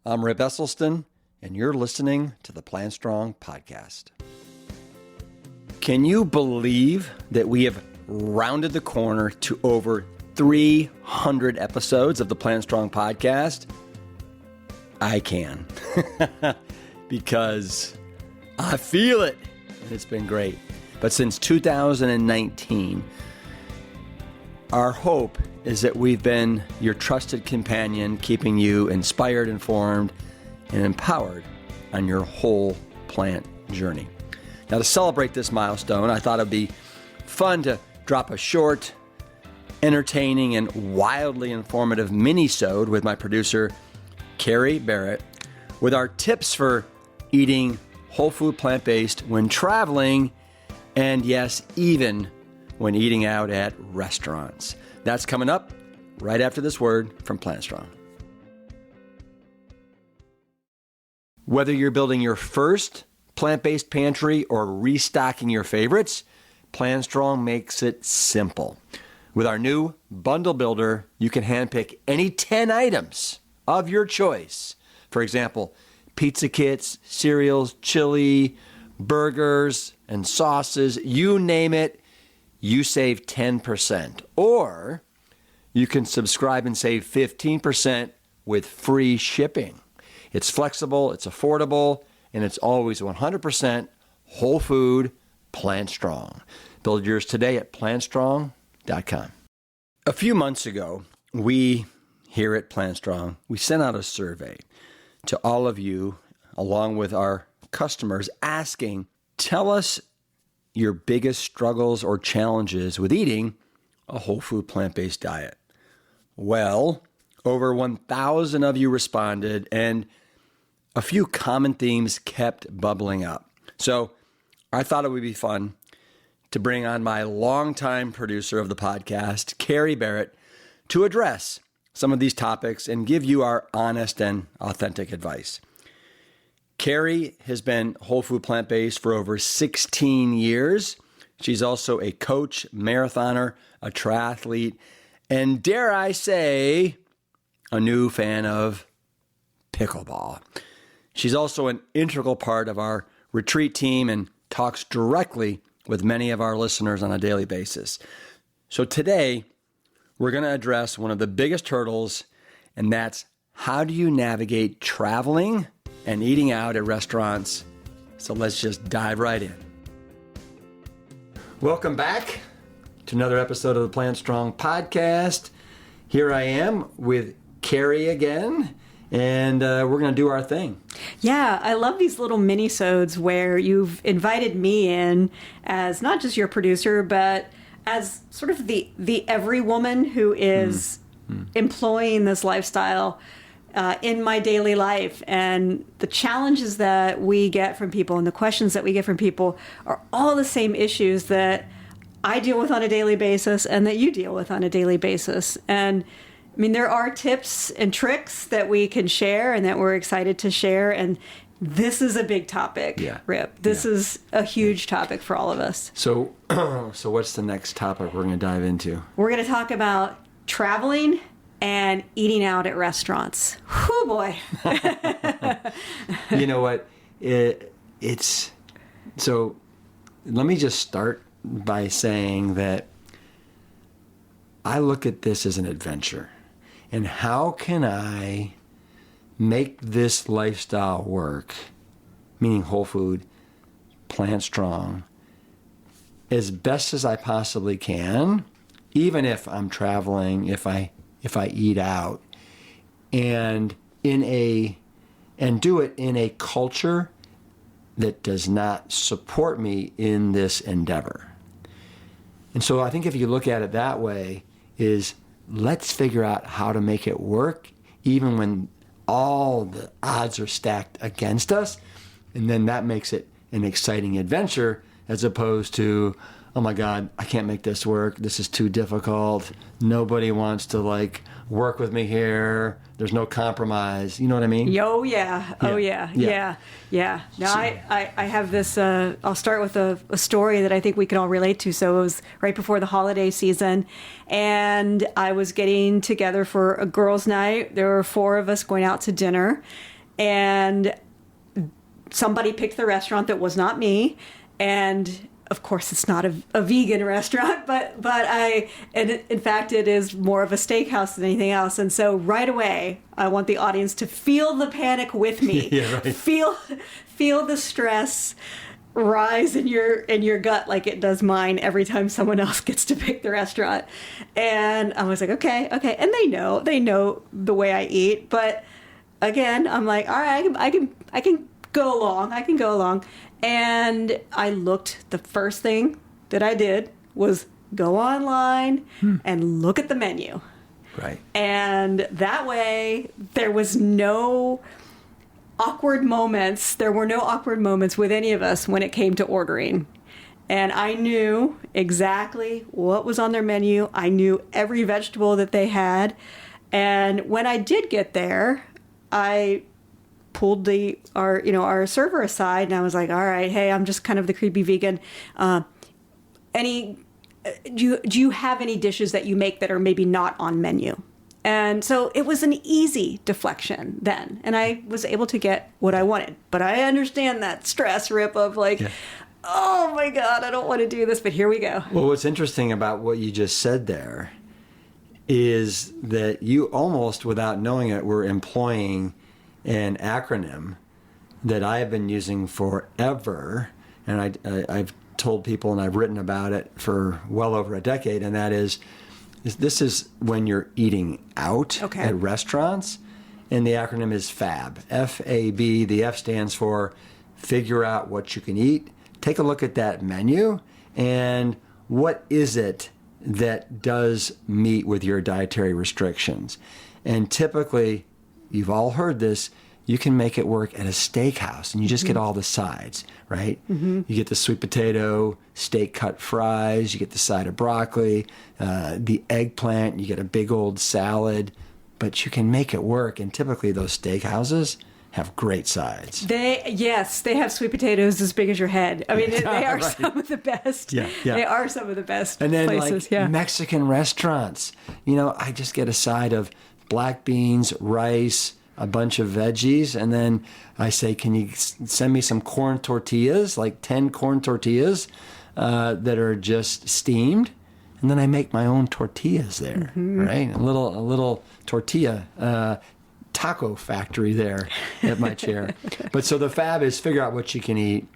I'm Rip Esselstyn, and you're listening to the Plantstrong podcast. Can you believe that we have rounded the corner to over 300 episodes of the Plantstrong podcast? I can, because I feel it, and it's been great. But since 2019, our hope is that we've been your trusted companion, keeping you inspired, informed, and empowered on your whole plant journey. Now, to celebrate this milestone, I thought it'd be fun to drop a short, entertaining, and wildly informative mini-sode with my producer, Carrie Barrett, with our tips for eating whole food plant-based when traveling, and yes, even when eating out at restaurants. That's coming up right after this word from Plantstrong. Whether you're building your first plant-based pantry or restocking your favorites, Plantstrong makes it simple. With our new bundle builder, you can handpick any 10 items of your choice. For example, pizza kits, cereals, chili, burgers, and sauces, you name it, you save 10%. Or you can subscribe and save 15% with free shipping. It's flexible, it's affordable, and it's always 100% whole food, Plantstrong. Build yours today at plantstrong.com. A few months ago, we here at Plantstrong, we sent out a survey to all of you, along with our customers, asking, tell us your biggest struggles or challenges with eating a whole food plant-based diet. Well, over 1,000 of you responded, and a few common themes kept bubbling up. So I thought it would be fun to bring on my longtime producer of the podcast, Carrie Barrett, to address some of these topics and give you our honest and authentic advice. Carrie has been whole food plant-based for over 16 years. She's also a coach, marathoner, a triathlete, and dare I say, a new fan of pickleball. She's also an integral part of our retreat team and talks directly with many of our listeners on a daily basis. So today, we're going to address one of the biggest hurdles, and that's how do you navigate traveling and eating out at restaurants. So let's just dive right in. Welcome back to another episode of the Plantstrong podcast. Here I am with Carrie again, and we're going to do our thing. Yeah, I love these little mini-sodes where you've invited me in as not just your producer, but as sort of the every woman who is employing this lifestyle in my daily life. And the challenges that we get from people and the questions that we get from people are all the same issues that I deal with on a daily basis and that you deal with on a daily basis. And I mean, there are tips and tricks that we can share and that we're excited to share. And this is a big topic, Rip. This is a huge topic for all of us. So what's the next topic we're going to dive into? We're going to talk about traveling and eating out at restaurants. Whew, boy. You know what? So let me just start by saying that I look at this as an adventure. And how can I make this lifestyle work, meaning whole food, Plantstrong, as best as I possibly can, even if I'm traveling, if I eat out, and do it in a culture that does not support me in this endeavor. And so I think if you look at it that way, is let's figure out how to make it work, even when all the odds are stacked against us. And then that makes it an exciting adventure as opposed to, oh my God, I can't make this work. This is too difficult. Nobody wants to work with me here. There's no compromise. You know what I mean? Oh, yeah. Oh, yeah. Yeah. Now, I have this, I'll start with a story that I think we can all relate to. So it was right before the holiday season, and I was getting together for a girls' night. There were 4 of us going out to dinner, And somebody picked the restaurant that was not me. And of course, it's not a vegan restaurant, but in fact, it is more of a steakhouse than anything else. And so right away, I want the audience to feel the panic with me. Yeah, right. Feel the stress rise in your gut like it does mine every time someone else gets to pick the restaurant. And I was like, okay. And they know the way I eat. But again, I'm like, all right, I can go along. And I looked, the first thing that I did was go online and look at the menu. Right. And that way there was no awkward moments. There were no awkward moments with any of us when it came to ordering. And I knew exactly what was on their menu. I knew every vegetable that they had. And when I did get there, I pulled our server aside, and I was like, all right, hey, I'm just kind of the creepy vegan. Do you have any dishes that you make that are maybe not on menu? And so it was an easy deflection then, and I was able to get what I wanted. But I understand that stress, Rip, of like, oh my God, I don't want to do this, but here we go. Well, what's interesting about what you just said there is that you almost, without knowing it, were employing an acronym that I have been using forever, and I've told people and I've written about it for well over a decade, and that is this is when you're eating out at restaurants, and the acronym is FAB, F-A-B. The F stands for figure out what you can eat. Take a look at that menu, and what is it that does meet with your dietary restrictions? And typically, you've all heard this, you can make it work at a steakhouse, and you just get all the sides, right? You get the sweet potato, steak cut fries, you get the side of broccoli, the eggplant, you get a big old salad, but you can make it work. And typically those steakhouses have great sides. They have sweet potatoes as big as your head. I mean, they are some of the best. Yeah. They are some of the best and then, places. Like Mexican restaurants, I just get a side of black beans, rice, a bunch of veggies, and then I say, can you send me some corn tortillas, like 10 corn tortillas that are just steamed? And then I make my own tortillas there, right? A little tortilla taco factory there at my chair. But so the FAB is figure out what you can eat.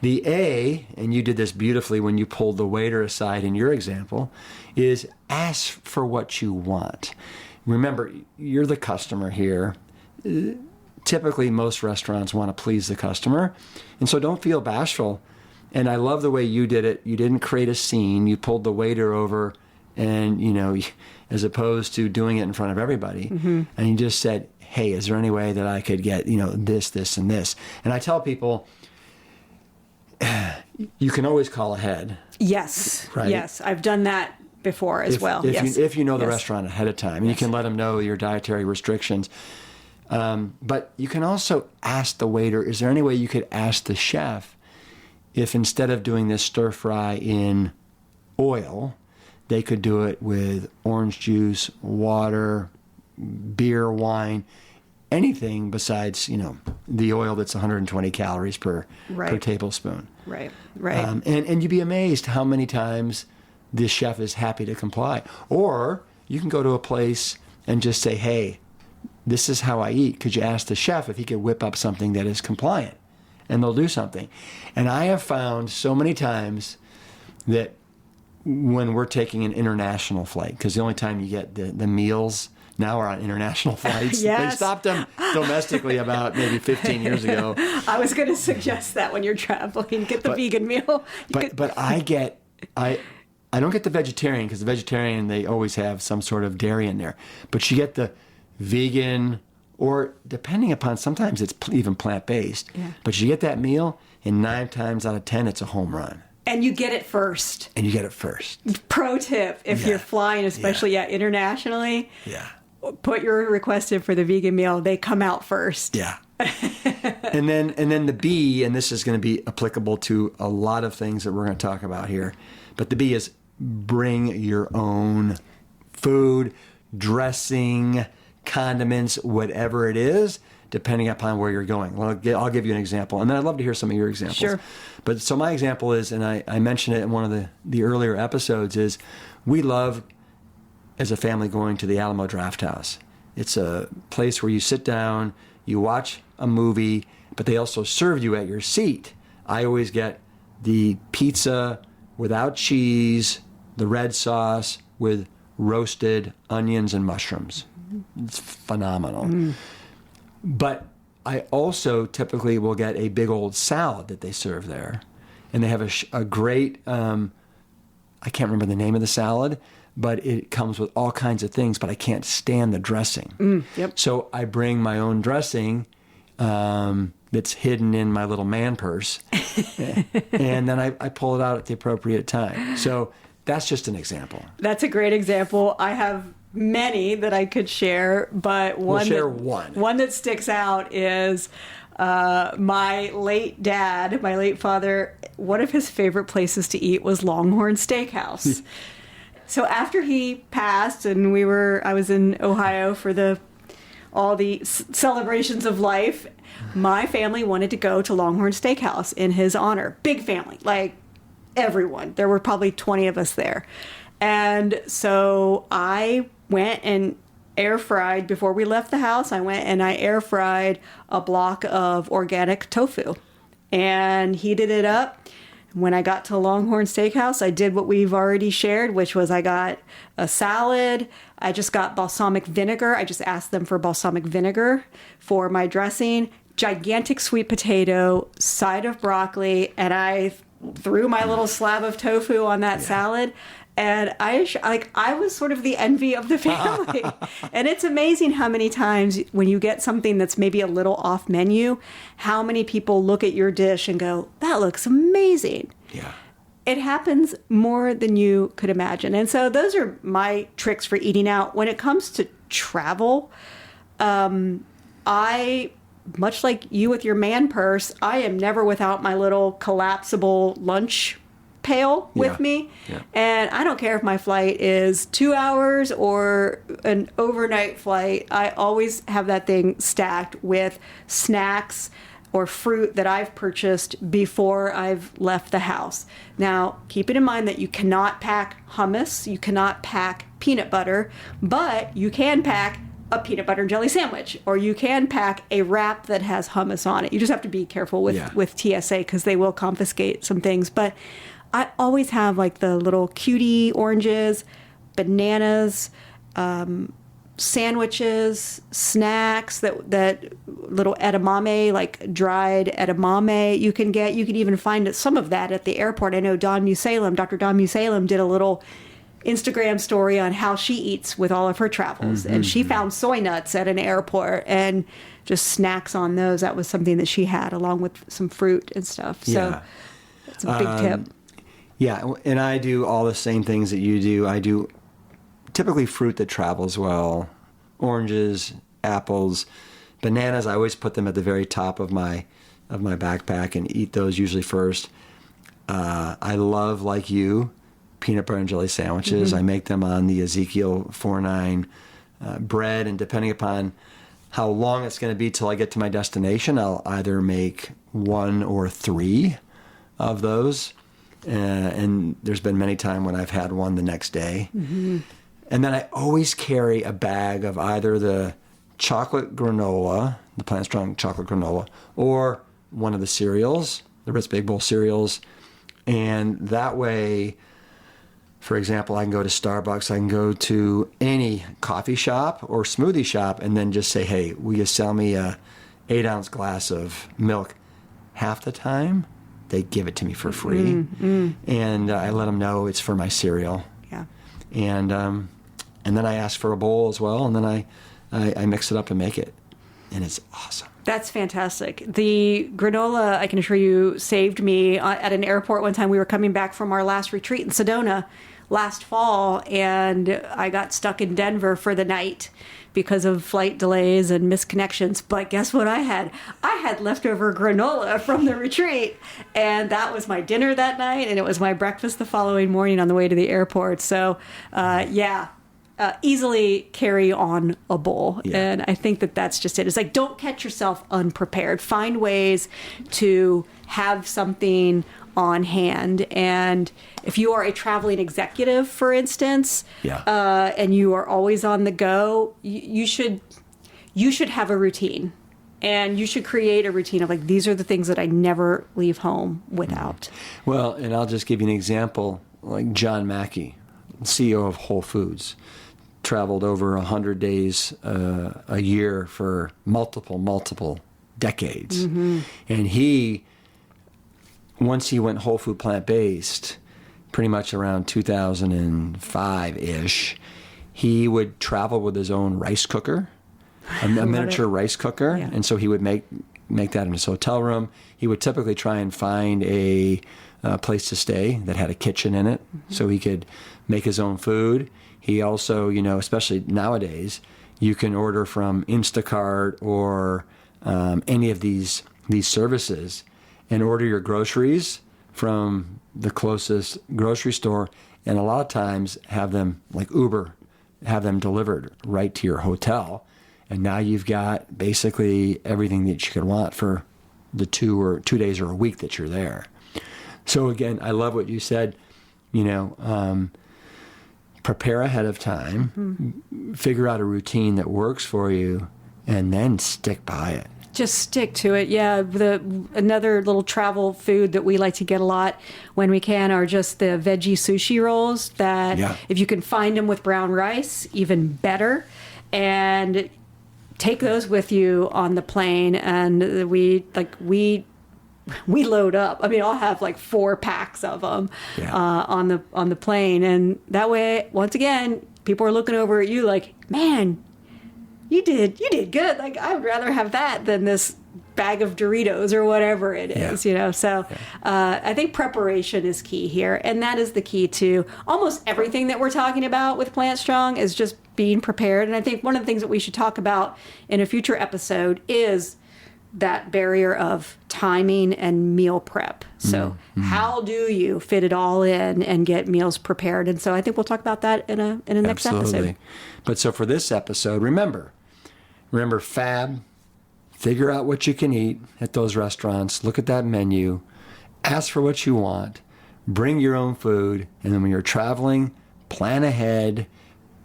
The A, and you did this beautifully when you pulled the waiter aside in your example, is ask for what you want. Remember, you're the customer here. Typically, most restaurants want to please the customer. And so don't feel bashful. And I love the way you did it. You didn't create a scene. You pulled the waiter over and, as opposed to doing it in front of everybody. And you just said, hey, is there any way that I could get, this, this, and this? And I tell people, you can always call ahead. Yes. Right? Yes. I've done that before as well. If you know the restaurant ahead of time, and you can let them know your dietary restrictions. But you can also ask the waiter, is there any way you could ask the chef if instead of doing this stir fry in oil, they could do it with orange juice, water, beer, wine, anything besides, the oil that's 120 calories per tablespoon. Right. And you'd be amazed how many times the chef is happy to comply. Or you can go to a place and just say, hey, this is how I eat. Could you ask the chef if he could whip up something that is compliant? And they'll do something. And I have found so many times that when we're taking an international flight, because the only time you get the meals now are on international flights. They stopped them domestically about maybe 15 years ago. I was going to suggest that when you're traveling, get the vegan meal. But I don't get the vegetarian, because the vegetarian, they always have some sort of dairy in there. But you get the vegan, or depending upon, sometimes it's even plant-based. Yeah. But you get that meal, and 9 times out of 10, it's a home run. And you get it first. Pro tip, if you're flying, especially internationally, put your request in for the vegan meal. They come out first. Yeah. and then the B, and this is going to be applicable to a lot of things that we're going to talk about here, but the B is bring your own food, dressing, condiments, whatever it is. depending upon where you're going. Well, I'll give you an example, and then I'd love to hear some of your examples. Sure. But so my example is, and I mentioned it in one of the earlier episodes, is we love, as a family, going to the Alamo Drafthouse. It's a place where you sit down, you watch a movie, but they also serve you at your seat. I always get the pizza without cheese, the red sauce with roasted onions and mushrooms. It's phenomenal. But I also typically will get a big old salad that they serve there. And they have a great, I can't remember the name of the salad, but it comes with all kinds of things, but I can't stand the dressing. Yep. So I bring my own dressing that's hidden in my little man purse. And then I pull it out at the appropriate time. So that's just an example. That's a great example. I have many that I could share, but one that sticks out is my late dad, my late father. One of his favorite places to eat was Longhorn Steakhouse. So after he passed, and I was in Ohio for all the celebrations of life, my family wanted to go to Longhorn Steakhouse in his honor. Big family, like everyone. There were probably 20 of us there. And so I went and air fried, before we left the house, I went and I air fried a block of organic tofu and heated it up. When I got to Longhorn Steakhouse, I did what we've already shared, which was I got a salad. I just got balsamic vinegar. I just asked them for balsamic vinegar for my dressing. Gigantic sweet potato, side of broccoli, and I threw my little slab of tofu on that salad. And I was sort of the envy of the family. And it's amazing how many times when you get something that's maybe a little off menu, how many people look at your dish and go, that looks amazing. Yeah. It happens more than you could imagine. And so those are my tricks for eating out. When it comes to travel, much like you with your man purse, I am never without my little collapsible lunch pail with me. Yeah. And I don't care if my flight is 2 hours or an overnight flight. I always have that thing stacked with snacks or fruit that I've purchased before I've left the house. Now, keep it in mind that you cannot pack hummus, you cannot pack peanut butter, but you can pack a peanut butter and jelly sandwich, or you can pack a wrap that has hummus on it. You just have to be careful with TSA because they will confiscate some things. But I always have like the little cutie oranges, bananas, sandwiches, snacks, that little edamame, like dried edamame you can get. You can even find some of that at the airport. I know Dr. Dawn Musalem did a little Instagram story on how she eats with all of her travels. And she found soy nuts at an airport and just snacks on those. That was something that she had along with some fruit and stuff. So it's a big tip. Yeah, and I do all the same things that you do. I do typically fruit that travels well, oranges, apples, bananas. I always put them at the very top of my backpack and eat those usually first. I love, like you, peanut butter and jelly sandwiches. I make them on the Ezekiel 4-9 bread, and depending upon how long it's going to be till I get to my destination, I'll either make 1 or 3 of those. And there's been many times when I've had one the next day. And then I always carry a bag of either the chocolate granola, the Plantstrong chocolate granola, or one of the cereals, the Ritz Big Bowl cereals. And that way, for example, I can go to Starbucks, I can go to any coffee shop or smoothie shop and then just say, hey, will you sell me a 8-ounce glass of milk? Half the time, they give it to me for free. And I let them know it's for my cereal. Yeah. And then I ask for a bowl as well, and then I mix it up and make it. And it's awesome. That's fantastic. The granola, I can assure you, saved me at an airport one time. We were coming back from our last retreat in Sedona last fall, and I got stuck in Denver for the night because of flight delays and misconnections. But guess what I had? I had leftover granola from the retreat, and that was my dinner that night, and it was my breakfast the following morning on the way to the airport. So, easily carry on a bowl. Yeah. And I think that that's just it. It's like, don't catch yourself unprepared. Find ways to have something on hand. And if you are a traveling executive, for instance, and you are always on the go, you should have a routine. And you should create a routine of like, these are the things that I never leave home without. Well, and I'll just give you an example. Like John Mackey, CEO of Whole Foods, traveled over 100 days a year for multiple decades. Mm-hmm. And once he went whole food plant-based, pretty much around 2005-ish, he would travel with his own rice cooker, a miniature rice cooker. Yeah. And so he would make that in his hotel room. He would typically try and find a place to stay that had a kitchen in it, mm-hmm. so he could make his own food. He also, especially nowadays, you can order from Instacart or any of these services and order your groceries from the closest grocery store, and a lot of times have them, like Uber, have them delivered right to your hotel. And now you've got basically everything that you could want for the 2 days or a week that you're there. So again, I love what you said, prepare ahead of time, mm-hmm. figure out a routine that works for you, and then stick by it. Just stick to it. Yeah, another little travel food that we like to get a lot when we can are just the veggie sushi rolls that if you can find them with brown rice, even better. And take those with you on the plane, and we load up. I mean, I'll have like 4 packs of them on the plane, and that way, once again, people are looking over at you like, man, you did good. Like, I would rather have that than this bag of Doritos or whatever it is, So I think preparation is key here, and that is the key to almost everything that we're talking about with Plantstrong is just being prepared. And I think one of the things that we should talk about in a future episode is that barrier of timing and meal prep. So how do you fit it all in and get meals prepared? And so I think we'll talk about that in a next episode. But so for this episode, remember FAB, figure out what you can eat at those restaurants, look at that menu, ask for what you want, bring your own food, and then when you're traveling, plan ahead,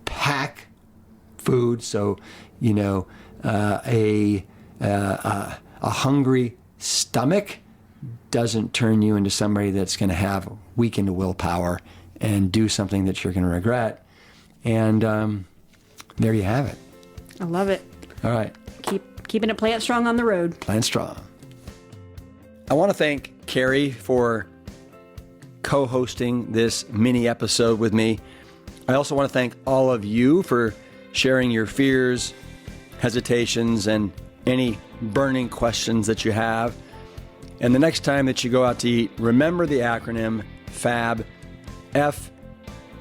pack food so, a hungry stomach doesn't turn you into somebody that's going to have weakened willpower and do something that you're going to regret. And there you have it. I love it. All right. Keeping it Plantstrong on the road. Plantstrong. I want to thank Carrie for co-hosting this mini episode with me. I also want to thank all of you for sharing your fears, hesitations, and any burning questions that you have. And the next time that you go out to eat, remember the acronym FAB. F,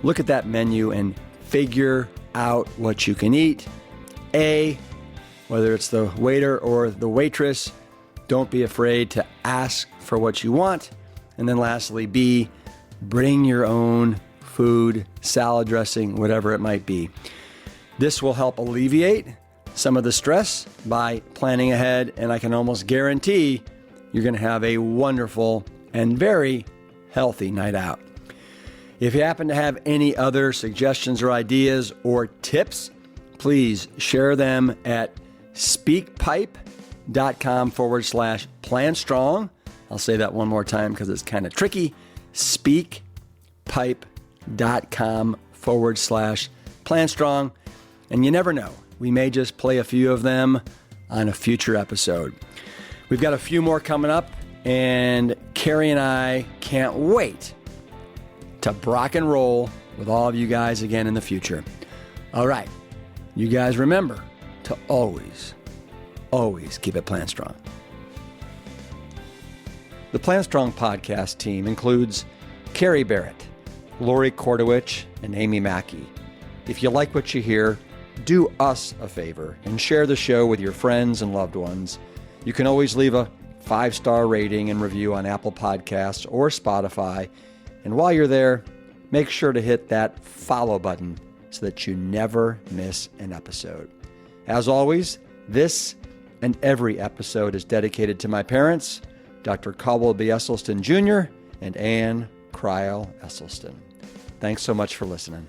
look at that menu and figure out what you can eat. A, whether it's the waiter or the waitress, don't be afraid to ask for what you want. And then lastly, B, bring your own food, salad dressing, whatever it might be. This will help alleviate some of the stress by planning ahead, and I can almost guarantee you're going to have a wonderful and very healthy night out. If you happen to have any other suggestions or ideas or tips, please share them at speakpipe.com/Plantstrong. I'll say that one more time because it's kind of tricky. Speakpipe.com/Plantstrong. And you never know, we may just play a few of them on a future episode. We've got a few more coming up, and Carrie and I can't wait to Broc and roll with all of you guys again in the future. All right, you guys remember to always keep it Plantstrong. The Plantstrong podcast team includes Carrie Barrett, Lori Kordowich, and Amy Mackey. If you like what you hear, do us a favor and share the show with your friends and loved ones. You can always leave a 5-star rating and review on Apple Podcasts or Spotify. And while you're there, make sure to hit that follow button so that you never miss an episode. As always, this and every episode is dedicated to my parents, Dr. Caldwell B. Esselstyn Jr. and Anne Cryle Esselstyn. Thanks so much for listening.